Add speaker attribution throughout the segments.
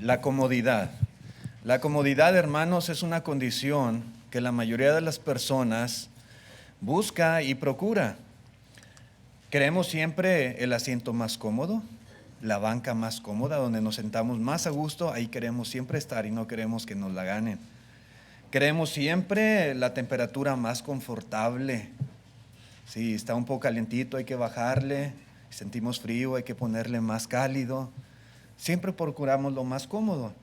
Speaker 1: La comodidad. La comodidad, hermanos, es una condición que la mayoría de las personas busca y procura. Queremos siempre el asiento más cómodo, la banca más cómoda, donde nos sentamos más a gusto, ahí queremos siempre estar y no queremos que nos la ganen. Queremos siempre la temperatura más confortable. Si está un poco calientito, hay que bajarle. Si sentimos frío, hay que ponerle más cálido. Siempre procuramos lo más cómodo.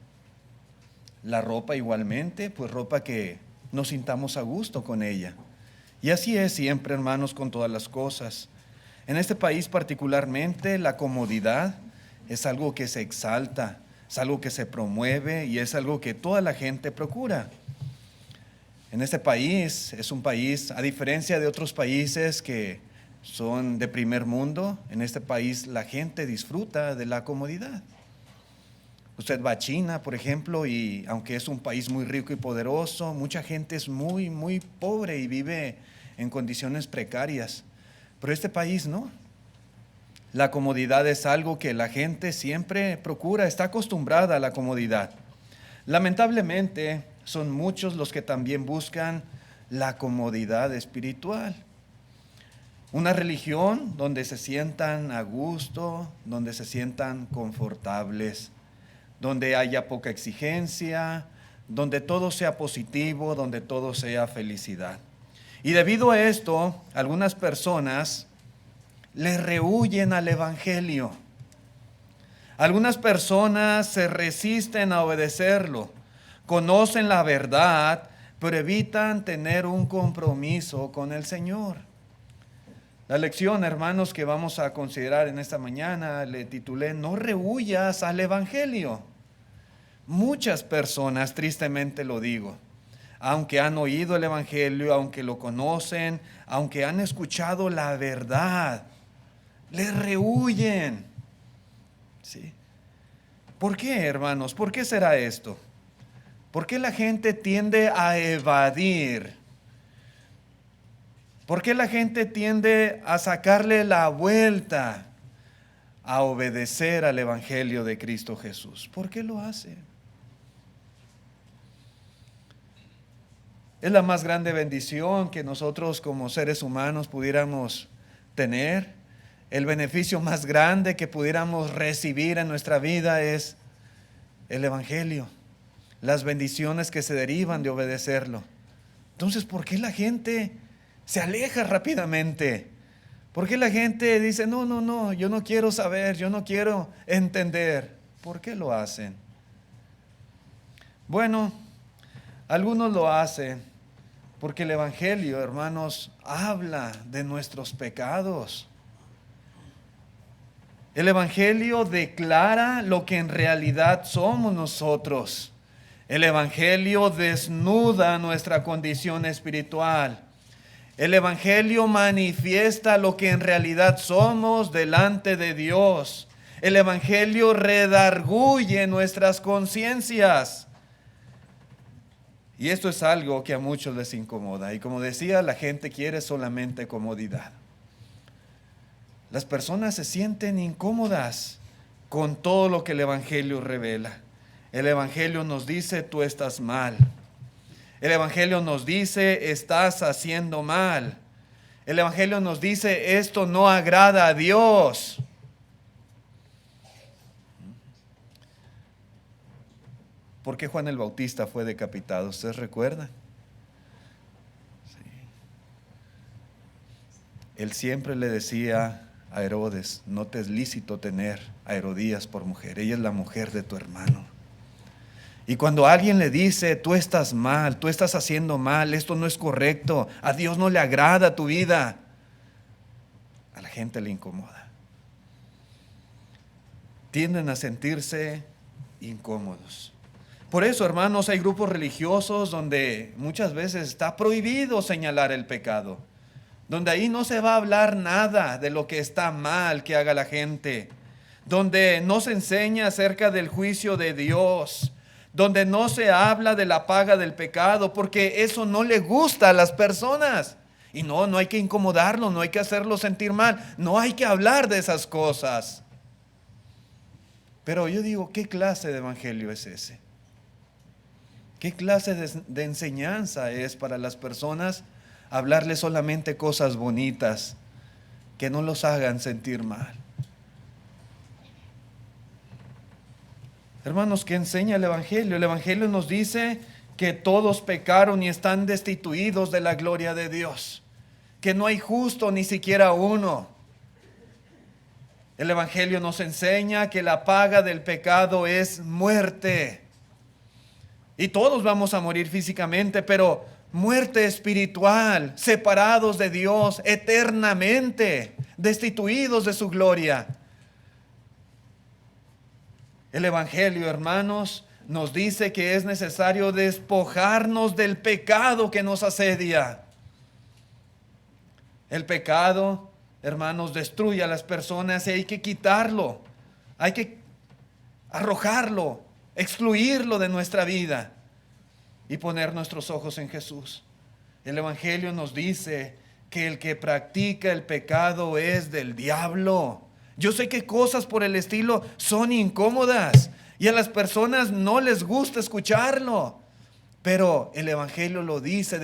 Speaker 1: La ropa igualmente, pues ropa que nos sintamos a gusto con ella. Y así es siempre, hermanos, con todas las cosas. En este país particularmente, la comodidad es algo que se exalta, es algo que se promueve y es algo que toda la gente procura. En este país, es un país, a diferencia de otros países que son de primer mundo, en este país la gente disfruta de la comodidad. Usted va a China, por ejemplo, y aunque es un país muy rico y poderoso, mucha gente es muy, muy pobre y vive en condiciones precarias. Pero este país no. La comodidad es algo que la gente siempre procura, está acostumbrada a la comodidad. Lamentablemente, son muchos los que también buscan la comodidad espiritual. Una religión donde se sientan a gusto, donde se sientan confortables, donde haya poca exigencia, donde todo sea positivo, donde todo sea felicidad. Y debido a esto, algunas personas le rehuyen al Evangelio. Algunas personas se resisten a obedecerlo, conocen la verdad, pero evitan tener un compromiso con el Señor. La lección, hermanos, que vamos a considerar en esta mañana, le titulé, no rehuyas al Evangelio. Muchas personas, tristemente lo digo, aunque han oído el Evangelio, aunque lo conocen, aunque han escuchado la verdad, le rehuyen. ¿Sí? ¿Por qué, hermanos? ¿Por qué será esto? ¿Por qué la gente tiende a evadir? ¿Por qué la gente tiende a sacarle la vuelta a obedecer al Evangelio de Cristo Jesús? ¿Por qué lo hace? Es la más grande bendición que nosotros como seres humanos pudiéramos tener. El beneficio más grande que pudiéramos recibir en nuestra vida es el Evangelio, las bendiciones que se derivan de obedecerlo. Entonces, ¿por qué la gente se aleja rápidamente? ¿Por qué la gente dice, no, yo no quiero saber, yo no quiero entender? ¿Por qué lo hacen? Bueno, algunos lo hacen porque el Evangelio, hermanos, habla de nuestros pecados. El Evangelio declara lo que en realidad somos nosotros. El Evangelio desnuda nuestra condición espiritual. El Evangelio manifiesta lo que en realidad somos delante de Dios. El Evangelio redarguye nuestras conciencias. Y esto es algo que a muchos les incomoda. Y como decía, la gente quiere solamente comodidad. Las personas se sienten incómodas con todo lo que el Evangelio revela. El Evangelio nos dice, tú estás mal. El Evangelio nos dice, estás haciendo mal. El Evangelio nos dice, esto no agrada a Dios. ¿Por qué Juan el Bautista fue decapitado? ¿Ustedes recuerdan? Sí. Él siempre le decía a Herodes, no te es lícito tener a Herodías por mujer, ella es la mujer de tu hermano. Y cuando alguien le dice, tú estás mal, tú estás haciendo mal, esto no es correcto, a Dios no le agrada tu vida, a la gente le incomoda. Tienden a sentirse incómodos. Por eso, hermanos, hay grupos religiosos donde muchas veces está prohibido señalar el pecado, donde ahí no se va a hablar nada de lo que está mal que haga la gente, donde no se enseña acerca del juicio de Dios, donde no se habla de la paga del pecado, porque eso no le gusta a las personas. Y no hay que incomodarlo, no hay que hacerlo sentir mal, no hay que hablar de esas cosas. Pero yo digo, ¿qué clase de evangelio es ese? ¿Qué clase de enseñanza es para las personas hablarles solamente cosas bonitas que no los hagan sentir mal? Hermanos, ¿qué enseña el evangelio? El evangelio nos dice que todos pecaron y están destituidos de la gloria de Dios, que no hay justo ni siquiera uno. El evangelio nos enseña que la paga del pecado es muerte. Y todos vamos a morir físicamente, pero muerte espiritual, separados de Dios eternamente, destituidos de su gloria. El evangelio, hermanos, nos dice que es necesario despojarnos del pecado que nos asedia. El pecado, hermanos, destruye a las personas y hay que quitarlo, hay que arrojarlo, excluirlo de nuestra vida y poner nuestros ojos en Jesús. El evangelio nos dice que el que practica el pecado es del diablo. Yo sé que cosas por el estilo son incómodas y a las personas no les gusta escucharlo, pero el evangelio lo dice,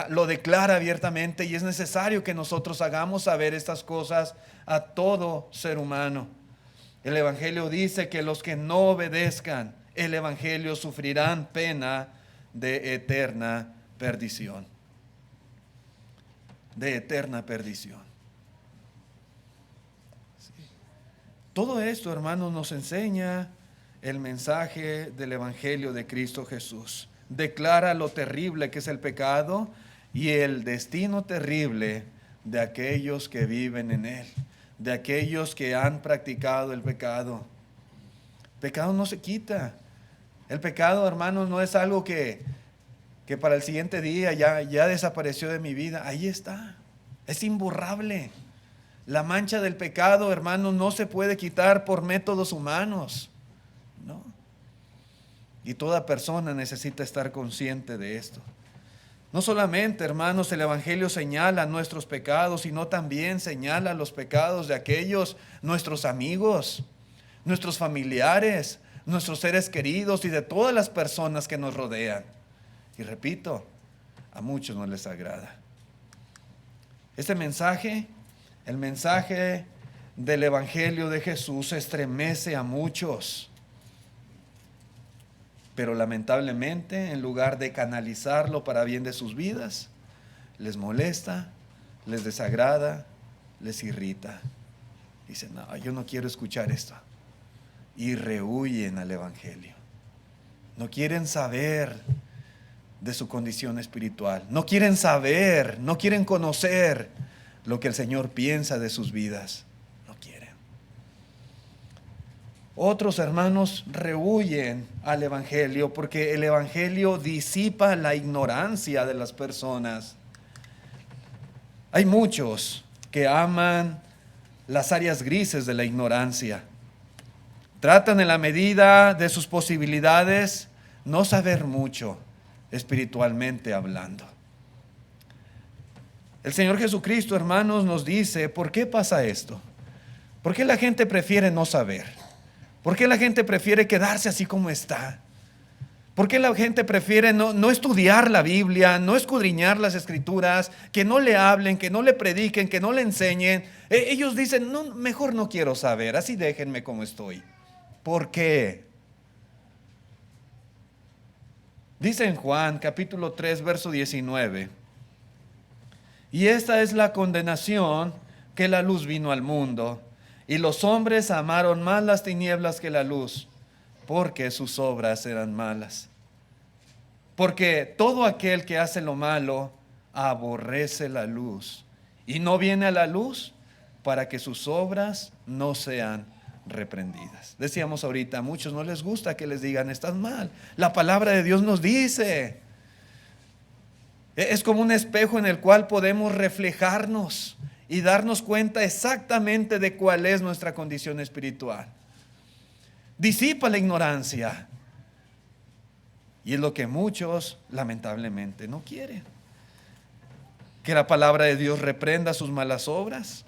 Speaker 1: lo declara abiertamente, y es necesario que nosotros hagamos saber estas cosas a todo ser humano. El evangelio dice que los que no obedezcan el evangelio sufrirán pena de eterna perdición. De eterna perdición. Todo esto, hermanos, nos enseña el mensaje del evangelio de Cristo Jesús. Declara lo terrible que es el pecado y el destino terrible de aquellos que viven en él, de aquellos que han practicado el pecado. El pecado no se quita. El pecado, hermanos, no es algo que para el siguiente día ya desapareció de mi vida. Ahí está. Es imborrable. La mancha del pecado, hermanos, no se puede quitar por métodos humanos. No. Y toda persona necesita estar consciente de esto. No solamente, hermanos, el evangelio señala nuestros pecados, sino también señala los pecados de aquellos, nuestros amigos, nuestros familiares, nuestros seres queridos y de todas las personas que nos rodean. Y repito, a muchos no les agrada. Este mensaje, el mensaje del evangelio de Jesús, estremece a muchos. Pero lamentablemente, en lugar de canalizarlo para bien de sus vidas, les molesta, les desagrada, les irrita. Dicen, no, yo no quiero escuchar esto. Y rehuyen al evangelio. No quieren saber de su condición espiritual. No quieren saber, no quieren conocer lo que el Señor piensa de sus vidas. No quieren. Otros hermanos rehuyen al evangelio porque el evangelio disipa la ignorancia de las personas. Hay muchos que aman las áreas grises de la ignorancia. Tratan en la medida de sus posibilidades no saber mucho espiritualmente hablando. El Señor Jesucristo, hermanos, nos dice, ¿por qué pasa esto? ¿Por qué la gente prefiere no saber? ¿Por qué la gente prefiere quedarse así como está? ¿Por qué la gente prefiere no estudiar la Biblia, no escudriñar las Escrituras, que no le hablen, que no le prediquen, que no le enseñen? Ellos dicen, no, mejor no quiero saber, así déjenme como estoy. ¿Por qué? Dice en Juan capítulo 3, verso 19, y esta es la condenación, que la luz vino al mundo, y los hombres amaron más las tinieblas que la luz, porque sus obras eran malas. Porque todo aquel que hace lo malo aborrece la luz, y no viene a la luz para que sus obras no sean reprendidas. Decíamos ahorita, a muchos no les gusta que les digan, estás mal. La palabra de Dios nos dice. Es como un espejo en el cual podemos reflejarnos y darnos cuenta exactamente de cuál es nuestra condición espiritual. Disipa la ignorancia. Y es lo que muchos lamentablemente no quieren. Que la palabra de Dios reprenda sus malas obras.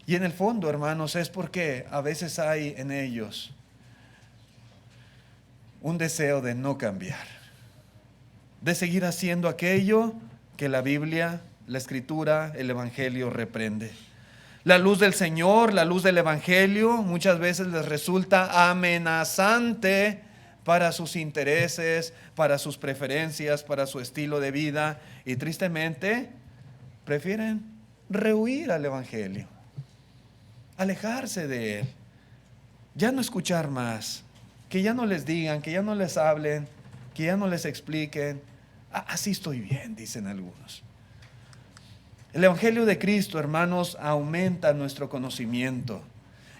Speaker 1: Y en el fondo, hermanos, es porque a veces hay en ellos un deseo de no cambiar, de seguir haciendo aquello que la Biblia, la Escritura, el Evangelio reprende. La luz del Señor, la luz del Evangelio, muchas veces les resulta amenazante para sus intereses, para sus preferencias, para su estilo de vida, y tristemente prefieren rehuir al Evangelio, alejarse de él, ya no escuchar más, que ya no les digan, que ya no les hablen, que ya no les expliquen. Así estoy bien, dicen algunos. El Evangelio de Cristo, hermanos, aumenta nuestro conocimiento.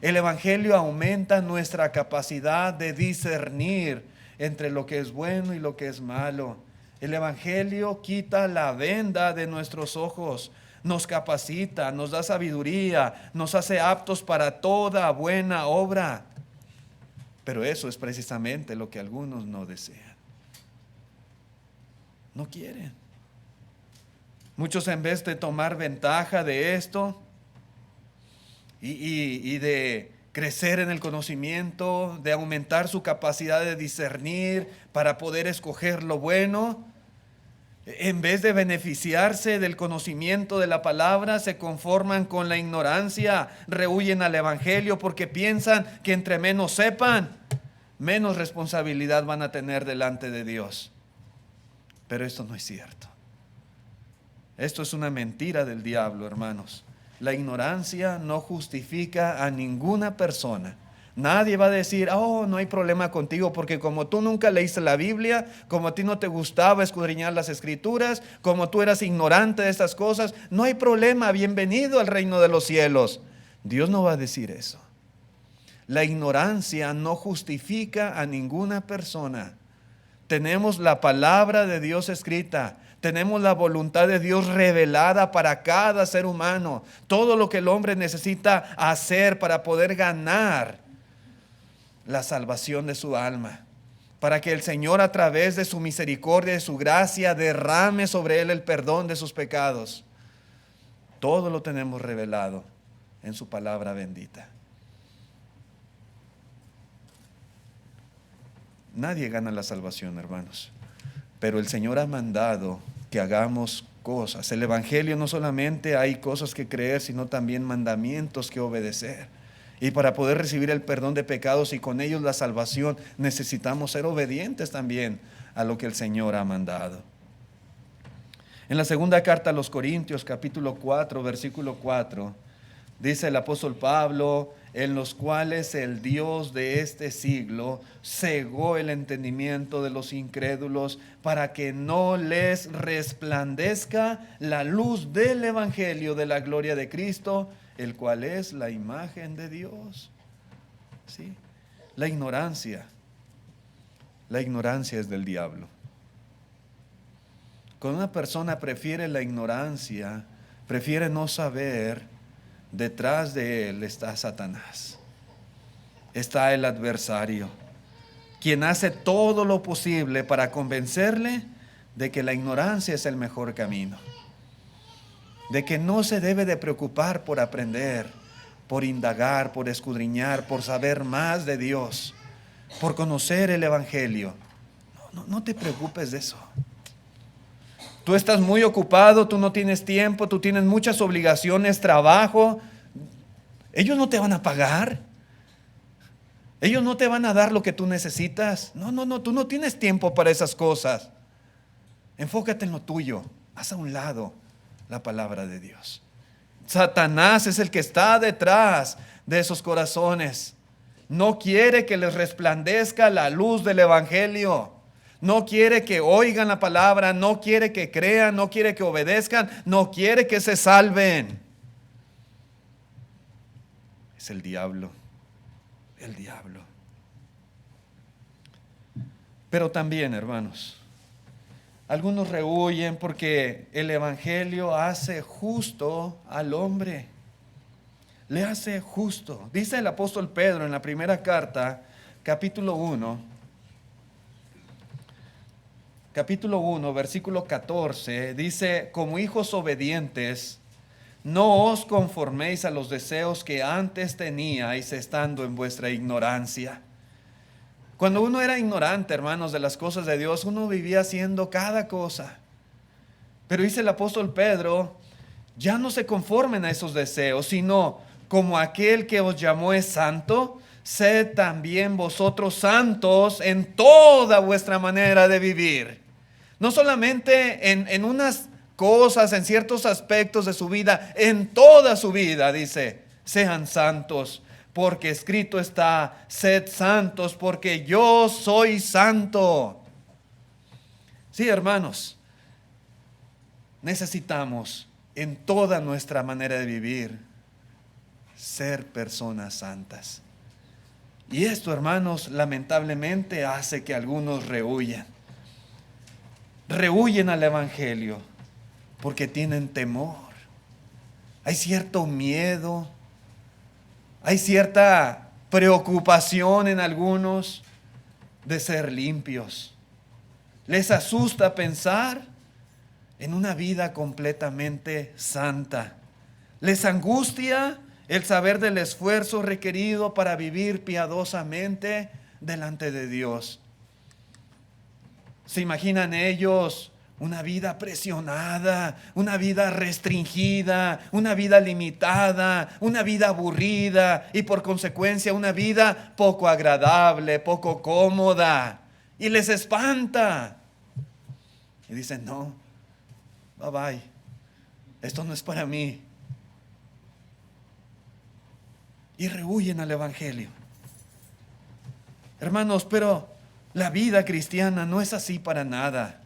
Speaker 1: El Evangelio aumenta nuestra capacidad de discernir entre lo que es bueno y lo que es malo. El Evangelio quita la venda de nuestros ojos, nos capacita, nos da sabiduría, nos hace aptos para toda buena obra. Pero eso es precisamente lo que algunos no desean. No quieren. Muchos, en vez de tomar ventaja de esto y de crecer en el conocimiento, de aumentar su capacidad de discernir para poder escoger lo bueno, en vez de beneficiarse del conocimiento de la palabra, se conforman con la ignorancia, rehuyen al Evangelio porque piensan que entre menos sepan, menos responsabilidad van a tener delante de Dios. Pero esto no es cierto. Esto es una mentira del diablo, hermanos. La ignorancia no justifica a ninguna persona. Nadie va a decir, oh, no hay problema contigo, porque como tú nunca leíste la Biblia, como a ti no te gustaba escudriñar las Escrituras, como tú eras ignorante de estas cosas, no hay problema, bienvenido al reino de los cielos. Dios no va a decir eso. La ignorancia no justifica a ninguna persona. Tenemos la palabra de Dios escrita. Tenemos la voluntad de Dios revelada para cada ser humano. Todo lo que el hombre necesita hacer para poder ganar la salvación de su alma. Para que el Señor, a través de su misericordia y de su gracia, derrame sobre él el perdón de sus pecados. Todo lo tenemos revelado en su palabra bendita. Nadie gana la salvación, hermanos. Pero el Señor ha mandado que hagamos cosas. El Evangelio no solamente hay cosas que creer, sino también mandamientos que obedecer. Y para poder recibir el perdón de pecados y con ellos la salvación, necesitamos ser obedientes también a lo que el Señor ha mandado. En la segunda carta a los Corintios, capítulo 4, versículo 4, dice el apóstol Pablo: en los cuales el Dios de este siglo cegó el entendimiento de los incrédulos para que no les resplandezca la luz del Evangelio de la gloria de Cristo, el cual es la imagen de Dios. ¿Sí? La ignorancia es del diablo. Cuando una persona prefiere la ignorancia, prefiere no saber, detrás de él está Satanás, está el adversario, quien hace todo lo posible para convencerle de que la ignorancia es el mejor camino, de que no se debe de preocupar por aprender, por indagar, por escudriñar, por saber más de Dios, por conocer el Evangelio. No te preocupes de eso. Tú estás muy ocupado, tú no tienes tiempo, tú tienes muchas obligaciones, trabajo. Ellos no te van a pagar. Ellos no te van a dar lo que tú necesitas. No, tú no tienes tiempo para esas cosas. Enfócate en lo tuyo. Haz a un lado la palabra de Dios. Satanás es el que está detrás de esos corazones. No quiere que les resplandezca la luz del Evangelio. No quiere que oigan la palabra, no quiere que crean, no quiere que obedezcan, no quiere que se salven. Es el diablo, el diablo. Pero también, hermanos, algunos rehuyen porque el Evangelio hace justo al hombre. Le hace justo. Dice el apóstol Pedro en la primera carta, capítulo 1, versículo 14, dice: como hijos obedientes, No os conforméis a los deseos que antes teníais estando en vuestra ignorancia. Cuando uno era ignorante, hermanos, de las cosas de Dios, uno vivía haciendo cada cosa. Pero dice el apóstol Pedro, ya no se conformen a esos deseos, sino como aquel que os llamó es santo, sed también vosotros santos en toda vuestra manera de vivir. No solamente en unas cosas, en ciertos aspectos de su vida, en toda su vida, dice, sean santos, porque escrito está, sed santos, porque yo soy santo. Sí, hermanos, necesitamos en toda nuestra manera de vivir ser personas santas. Y esto, hermanos, lamentablemente hace que algunos rehuyan al evangelio porque tienen temor. Hay cierto miedo, hay cierta preocupación en algunos de ser limpios. Les asusta pensar en una vida completamente santa. Les angustia el saber del esfuerzo requerido para vivir piadosamente delante de Dios. ¿Se imaginan ellos una vida presionada, una vida restringida, una vida limitada, una vida aburrida y por consecuencia una vida poco agradable, poco cómoda? Y les espanta. Y dicen, no, bye bye, esto no es para mí. Y rehuyen al evangelio. Hermanos, pero la vida cristiana no es así para nada.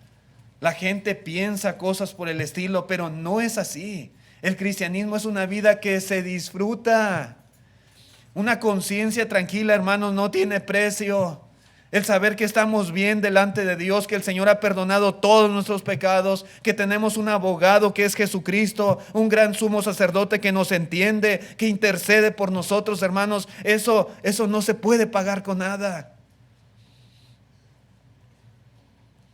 Speaker 1: La gente piensa cosas por el estilo, pero no es así. El cristianismo es una vida que se disfruta. Una conciencia tranquila, hermanos, no tiene precio. El saber que estamos bien delante de Dios, que el Señor ha perdonado todos nuestros pecados, que tenemos un abogado que es Jesucristo, un gran sumo sacerdote que nos entiende, que intercede por nosotros, hermanos, eso no se puede pagar con nada.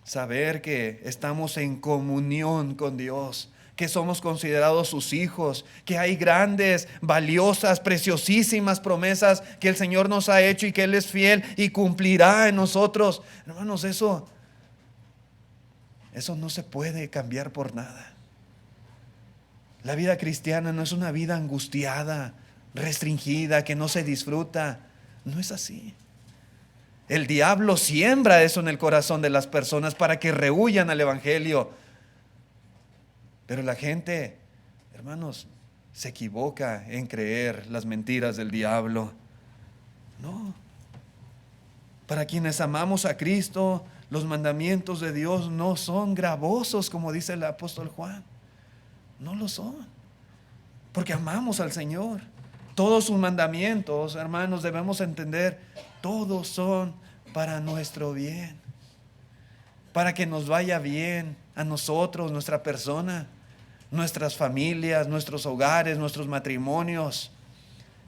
Speaker 1: Saber que estamos en comunión con Dios, que somos considerados sus hijos, que hay grandes, valiosas, preciosísimas promesas que el Señor nos ha hecho y que Él es fiel y cumplirá en nosotros. Hermanos, eso no se puede cambiar por nada. La vida cristiana no es una vida angustiada, restringida, que no se disfruta. No es así. El diablo siembra eso en el corazón de las personas para que rehuyan al evangelio. Pero la gente, hermanos, se equivoca en creer las mentiras del diablo. No. Para quienes amamos a Cristo, los mandamientos de Dios no son gravosos, como dice el apóstol Juan. No lo son. Porque amamos al Señor. Todos sus mandamientos, hermanos, debemos entender, todos son para nuestro bien. Para que nos vaya bien a nosotros, nuestra persona, nuestras familias, nuestros hogares, nuestros matrimonios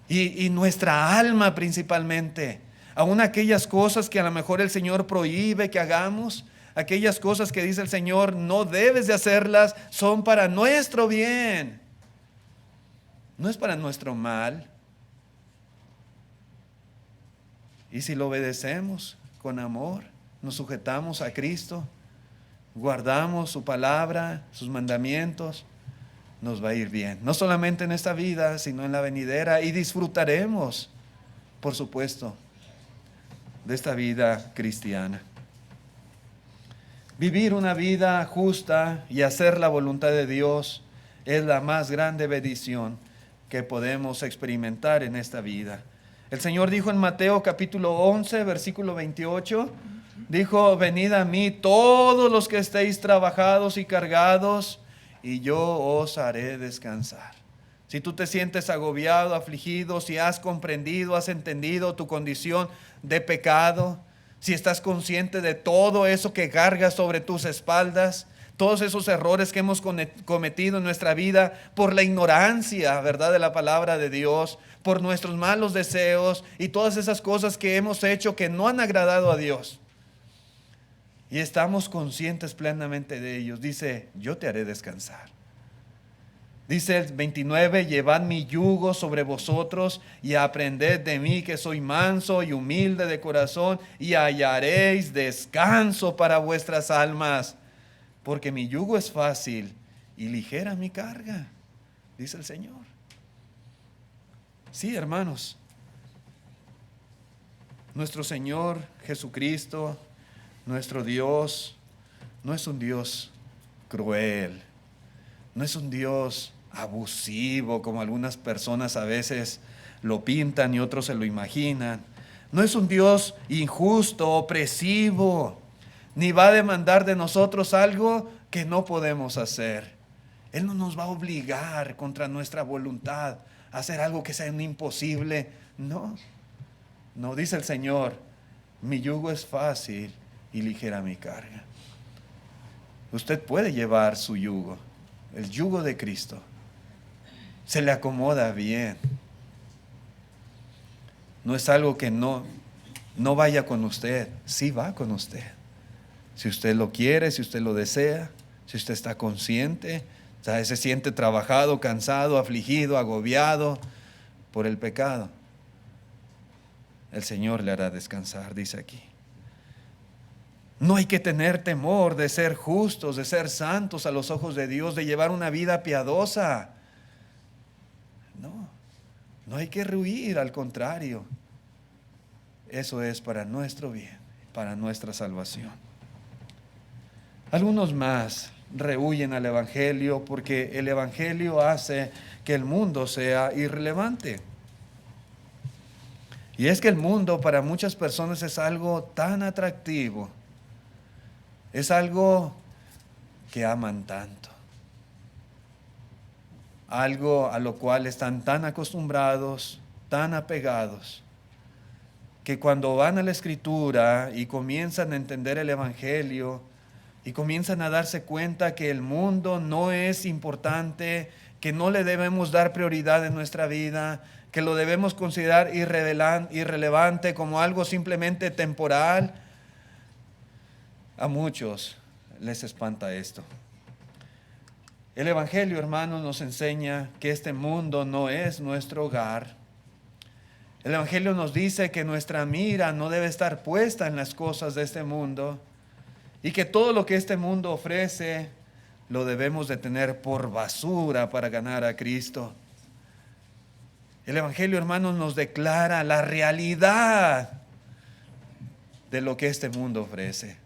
Speaker 1: y nuestra alma principalmente. Aún aquellas cosas que a lo mejor el Señor prohíbe que hagamos, aquellas cosas que dice el Señor no debes de hacerlas, son para nuestro bien. No es para nuestro mal. Y si lo obedecemos con amor, nos sujetamos a Cristo, guardamos su palabra, sus mandamientos, nos va a ir bien. No solamente en esta vida, sino en la venidera. Y disfrutaremos, por supuesto, de esta vida cristiana. Vivir una vida justa y hacer la voluntad de Dios es la más grande bendición que podemos experimentar en esta vida. El Señor dijo en Mateo capítulo 11, versículo 28, dijo, venid a mí todos los que estéis trabajados y cargados, y yo os haré descansar. Si tú te sientes agobiado, afligido, si has comprendido, has entendido tu condición de pecado, si estás consciente de todo eso que cargas sobre tus espaldas, todos esos errores que hemos cometido en nuestra vida por la ignorancia, ¿verdad?, de la palabra de Dios, por nuestros malos deseos y todas esas cosas que hemos hecho que no han agradado a Dios. Y estamos conscientes plenamente de ellos. Dice, yo te haré descansar. Dice el 29, llevad mi yugo sobre vosotros y aprended de mí que soy manso y humilde de corazón y hallaréis descanso para vuestras almas, porque mi yugo es fácil y ligera mi carga, dice el Señor. Sí, hermanos, nuestro Señor Jesucristo, nuestro Dios, no es un Dios cruel, no es un Dios abusivo como algunas personas a veces lo pintan y otros se lo imaginan. No es un Dios injusto, opresivo, ni va a demandar de nosotros algo que no podemos hacer. Él no nos va a obligar contra nuestra voluntad a hacer algo que sea un imposible. No, no, dice el Señor, mi yugo es fácil y ligera mi carga. Usted puede llevar su yugo, el yugo de Cristo. Se le acomoda bien. No es algo que no vaya con usted, sí va con usted. Si usted lo quiere, si usted lo desea, si usted está consciente, se siente trabajado, cansado, afligido, agobiado por el pecado, el Señor le hará descansar, dice aquí. No hay que tener temor de ser justos, de ser santos a los ojos de Dios, de llevar una vida piadosa. No hay que rehuir, al contrario. Eso es para nuestro bien, para nuestra salvación. Algunos más rehuyen al Evangelio porque el Evangelio hace que el mundo sea irrelevante. Y es que el mundo para muchas personas es algo tan atractivo, es algo que aman tanto, algo a lo cual están tan acostumbrados, tan apegados, que cuando van a la Escritura y comienzan a entender el Evangelio y comienzan a darse cuenta que el mundo no es importante, que no le debemos dar prioridad en nuestra vida, que lo debemos considerar irrelevante como algo simplemente temporal, a muchos les espanta esto. El Evangelio, hermanos, nos enseña que este mundo no es nuestro hogar. El Evangelio nos dice que nuestra mira no debe estar puesta en las cosas de este mundo y que todo lo que este mundo ofrece lo debemos de tener por basura para ganar a Cristo. El Evangelio, hermanos, nos declara la realidad de lo que este mundo ofrece.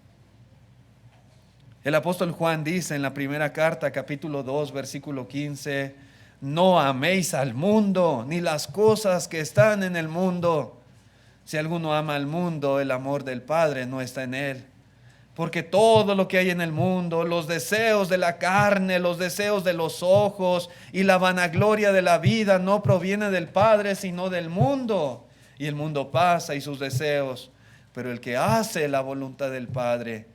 Speaker 1: El apóstol Juan dice en la primera carta, capítulo 2, versículo 15, no améis al mundo, ni las cosas que están en el mundo. Si alguno ama al mundo, el amor del Padre no está en él. Porque todo lo que hay en el mundo, los deseos de la carne, los deseos de los ojos y la vanagloria de la vida no proviene del Padre, sino del mundo. Y el mundo pasa y sus deseos, pero el que hace la voluntad del Padre,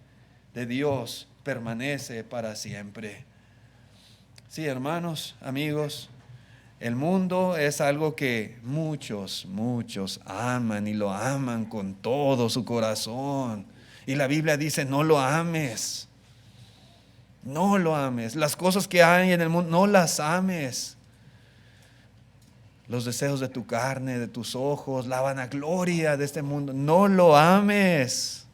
Speaker 1: de Dios, permanece para siempre. Sí, hermanos, amigos, el mundo es algo que muchos aman y lo aman con todo su corazón. Y la Biblia dice, no lo ames. No lo ames. Las cosas que hay en el mundo, no las ames. Los deseos de tu carne, de tus ojos, la vanagloria de este mundo, no lo ames.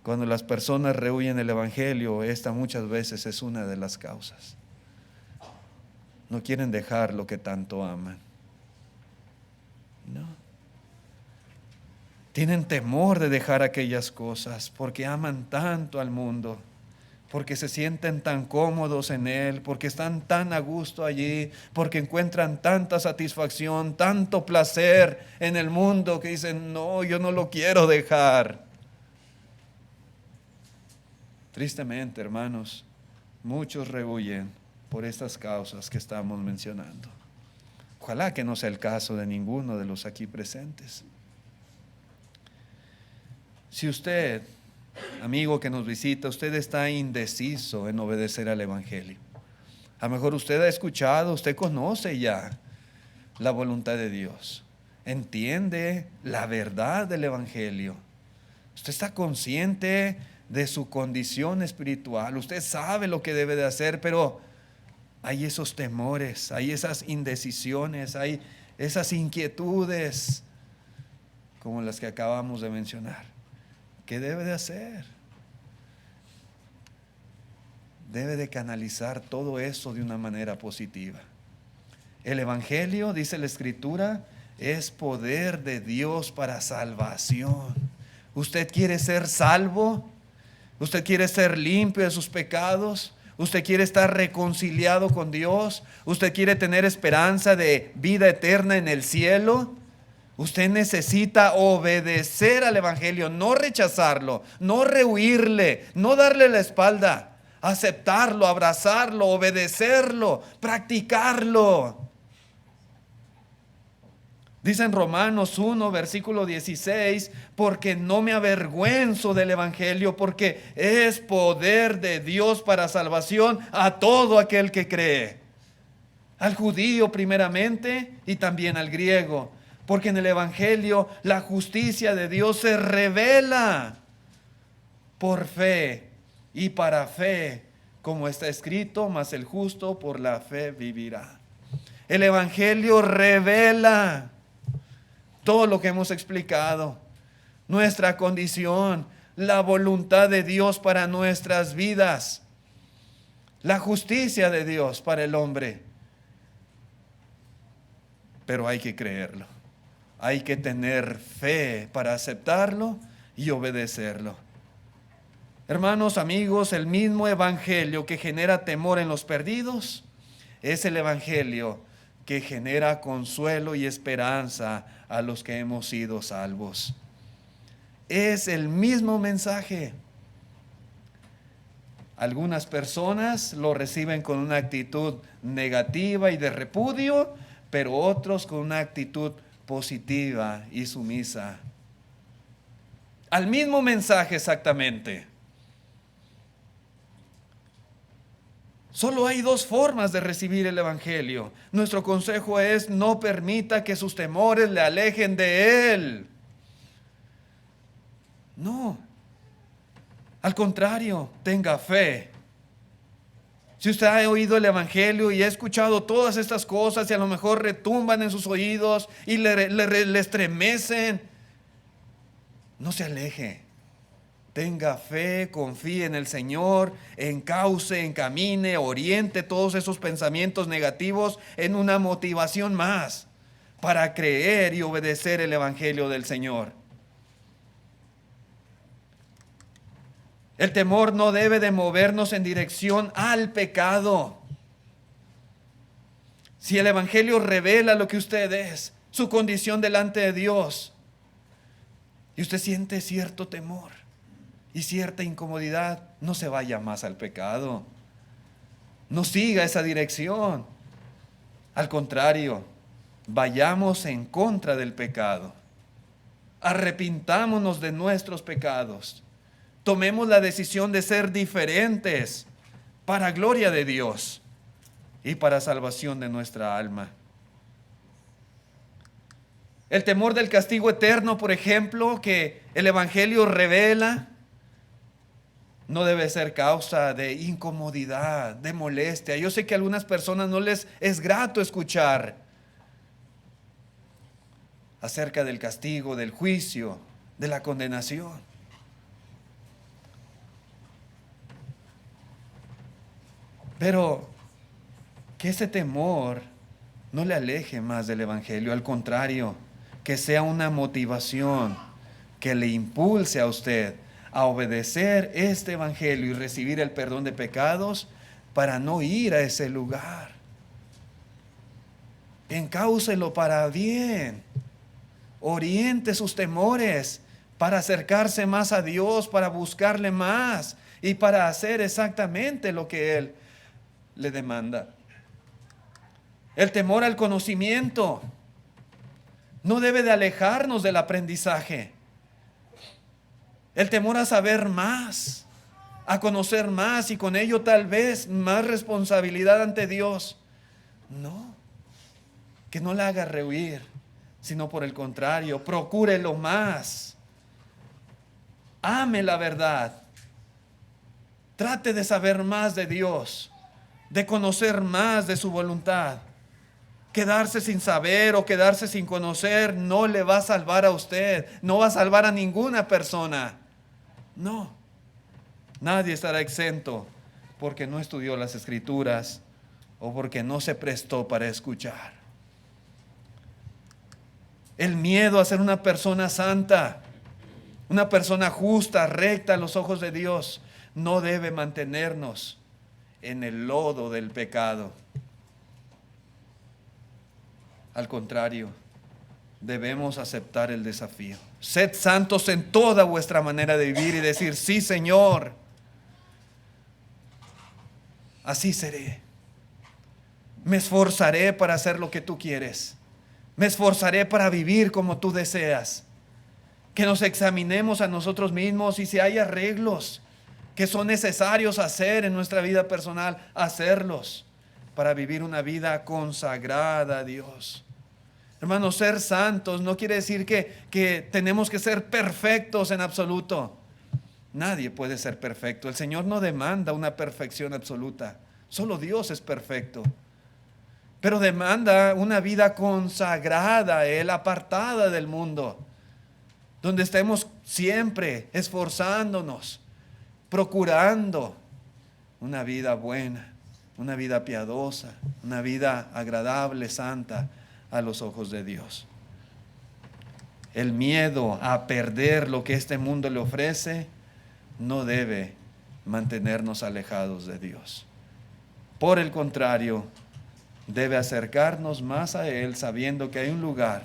Speaker 1: Cuando las personas rehuyen el Evangelio, esta muchas veces es una de las causas. No quieren dejar lo que tanto aman. No. Tienen temor de dejar aquellas cosas porque aman tanto al mundo, porque se sienten tan cómodos en él, porque están tan a gusto allí, porque encuentran tanta satisfacción, tanto placer en el mundo que dicen, no, yo no lo quiero dejar. Tristemente, hermanos, muchos rehuyen por estas causas que estamos mencionando. Ojalá que no sea el caso de ninguno de los aquí presentes. Si usted, amigo que nos visita, usted está indeciso en obedecer al Evangelio, a lo mejor usted ha escuchado, usted conoce ya la voluntad de Dios, entiende la verdad del Evangelio, usted está consciente de su condición espiritual. Usted sabe lo que debe de hacer, pero hay esos temores, hay esas indecisiones, hay esas inquietudes como las que acabamos de mencionar. ¿Qué debe de hacer? Debe de canalizar todo eso de una manera positiva. El Evangelio, dice la Escritura, es poder de Dios para salvación. ¿Usted quiere ser salvo? ¿Usted quiere ser limpio de sus pecados? ¿Usted quiere estar reconciliado con Dios? ¿Usted quiere tener esperanza de vida eterna en el cielo? Usted necesita obedecer al Evangelio, no rechazarlo, no rehuirle, no darle la espalda, aceptarlo, abrazarlo, obedecerlo, practicarlo. Dice en Romanos 1, versículo 16, porque no me avergüenzo del Evangelio, porque es poder de Dios para salvación a todo aquel que cree. Al judío primeramente y también al griego. Porque en el Evangelio la justicia de Dios se revela por fe y para fe, como está escrito, mas el justo por la fe vivirá. El Evangelio revela todo lo que hemos explicado, nuestra condición, la voluntad de Dios para nuestras vidas, la justicia de Dios para el hombre. Pero hay que creerlo, hay que tener fe para aceptarlo y obedecerlo. Hermanos, amigos, el mismo evangelio que genera temor en los perdidos es el evangelio que genera consuelo y esperanza a los que hemos sido salvos. Es el mismo mensaje. Algunas personas lo reciben con una actitud negativa y de repudio, pero otros con una actitud positiva y sumisa. Al mismo mensaje exactamente. Solo hay dos formas de recibir el Evangelio. Nuestro consejo es: no permita que sus temores le alejen de Él. No. Al contrario, tenga fe. Si usted ha oído el Evangelio y ha escuchado todas estas cosas y a lo mejor retumban en sus oídos y le estremecen, no se aleje. Tenga fe, confíe en el Señor, encauce, encamine, oriente todos esos pensamientos negativos en una motivación más para creer y obedecer el Evangelio del Señor. El temor no debe de movernos en dirección al pecado. Si el Evangelio revela lo que usted es, su condición delante de Dios, y usted siente cierto temor y cierta incomodidad, no se vaya más al pecado. No siga esa dirección. Al contrario, vayamos en contra del pecado. Arrepintámonos de nuestros pecados. Tomemos la decisión de ser diferentes para gloria de Dios y para salvación de nuestra alma. El temor del castigo eterno, por ejemplo, que el Evangelio revela, no debe ser causa de incomodidad, de molestia. Yo sé que a algunas personas no les es grato escuchar acerca del castigo, del juicio, de la condenación. Pero que ese temor no le aleje más del Evangelio, al contrario, que sea una motivación que le impulse a usted a obedecer este Evangelio y recibir el perdón de pecados para no ir a ese lugar. Encáucelo para bien. Oriente sus temores para acercarse más a Dios, para buscarle más y para hacer exactamente lo que Él le demanda. El temor al conocimiento no debe de alejarnos del aprendizaje. El temor a saber más, a conocer más y con ello tal vez más responsabilidad ante Dios. No, que no la haga rehuir, sino por el contrario, procúrelo más. Ame la verdad, Trate de saber más de Dios, de conocer más de su voluntad. Quedarse sin saber o quedarse sin conocer no le va a salvar a usted, no va a salvar a ninguna persona. No, nadie estará exento porque no estudió las Escrituras o porque no se prestó para escuchar. El miedo a ser una persona santa, una persona justa, recta a los ojos de Dios, no debe mantenernos en el lodo del pecado. Al contrario, debemos aceptar el desafío. Sed santos en toda vuestra manera de vivir y decir: sí, Señor, así seré. Me esforzaré para hacer lo que tú quieres. Me esforzaré para vivir como tú deseas. Que nos examinemos a nosotros mismos y si hay arreglos que son necesarios hacer en nuestra vida personal, hacerlos para vivir una vida consagrada a Dios. Hermanos, ser santos no quiere decir que tenemos que ser perfectos en absoluto. Nadie puede ser perfecto. El Señor no demanda una perfección absoluta. Solo Dios es perfecto. Pero demanda una vida consagrada a Él, apartada del mundo, donde estemos siempre esforzándonos, procurando una vida buena, una vida piadosa, una vida agradable, santa a los ojos de Dios. El miedo a perder lo que este mundo le ofrece no debe mantenernos alejados de Dios. Por el contrario, debe acercarnos más a Él, sabiendo que hay un lugar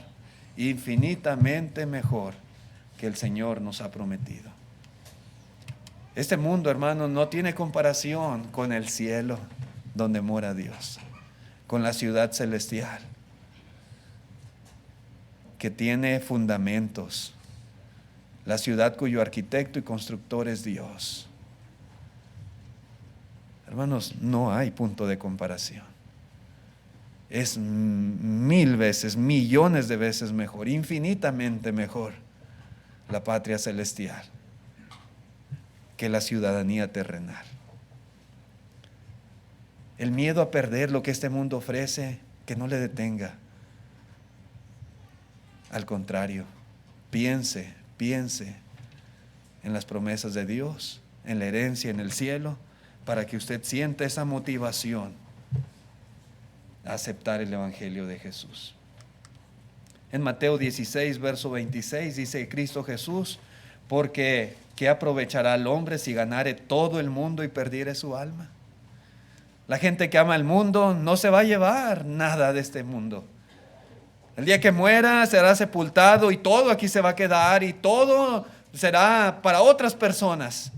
Speaker 1: infinitamente mejor que el Señor nos ha prometido. Este mundo, hermanos, no tiene comparación con el cielo donde mora Dios, con la ciudad celestial, que tiene fundamentos, la ciudad cuyo arquitecto y constructor es Dios. Hermanos, no hay punto de comparación. Es 1000 veces, millones de veces mejor, infinitamente mejor la patria celestial que la ciudadanía terrenal. El miedo a perder lo que este mundo ofrece, que no le detenga. Al contrario, piense en las promesas de Dios, en la herencia en el cielo, para que usted sienta esa motivación a aceptar el Evangelio de Jesús. En Mateo 16, verso 26, dice Cristo Jesús: porque ¿qué aprovechará el hombre si ganare todo el mundo y perdiere su alma? La gente que ama el mundo no se va a llevar nada de este mundo. El día que muera será sepultado y todo aquí se va a quedar y todo será para otras personas.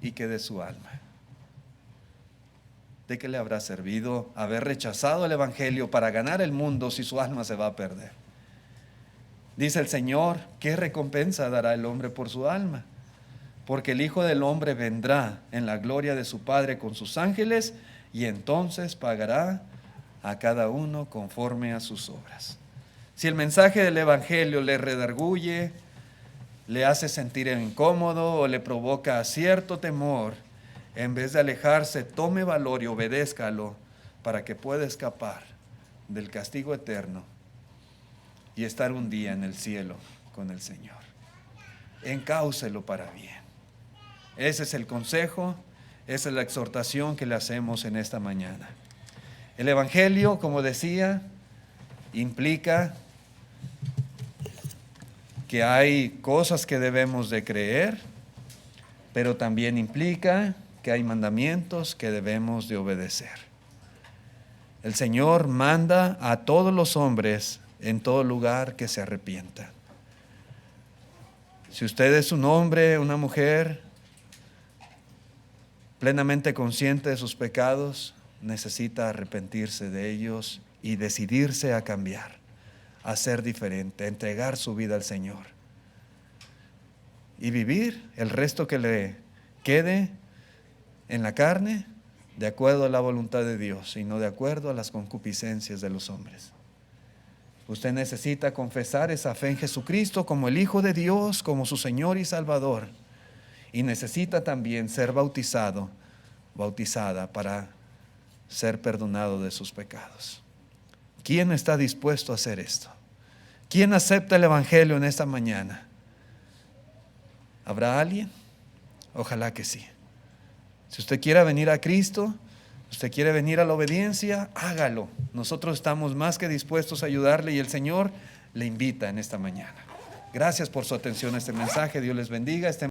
Speaker 1: ¿Y qué de su alma? ¿De qué le habrá servido haber rechazado el Evangelio para ganar el mundo si su alma se va a perder? Dice el Señor: ¿qué recompensa dará el hombre por su alma? Porque el Hijo del Hombre vendrá en la gloria de su Padre con sus ángeles, y entonces pagará a cada uno conforme a sus obras. Si el mensaje del Evangelio le redarguye, le hace sentir incómodo o le provoca cierto temor, en vez de alejarse, tome valor y obedézcalo para que pueda escapar del castigo eterno y estar un día en el cielo con el Señor. Encáucelo para bien. Ese es el consejo, esa es la exhortación que le hacemos en esta mañana. El Evangelio, como decía, implica que hay cosas que debemos de creer, pero también implica que hay mandamientos que debemos de obedecer. El Señor manda a todos los hombres en todo lugar que se arrepientan. Si usted es un hombre, una mujer plenamente consciente de sus pecados, necesita arrepentirse de ellos y decidirse a cambiar, a ser diferente, a entregar su vida al Señor y vivir el resto que le quede en la carne de acuerdo a la voluntad de Dios y no de acuerdo a las concupiscencias de los hombres. Usted necesita confesar esa fe en Jesucristo como el Hijo de Dios, como su Señor y Salvador, y necesita también ser bautizado, bautizada para ser perdonado de sus pecados. ¿Quién está dispuesto a hacer esto? ¿Quién acepta el Evangelio en esta mañana? ¿Habrá alguien? Ojalá que sí. Si usted quiere venir a Cristo, usted quiere venir a la obediencia, hágalo. Nosotros estamos más que dispuestos a ayudarle y el Señor le invita en esta mañana. Gracias por su atención a este mensaje. Dios les bendiga.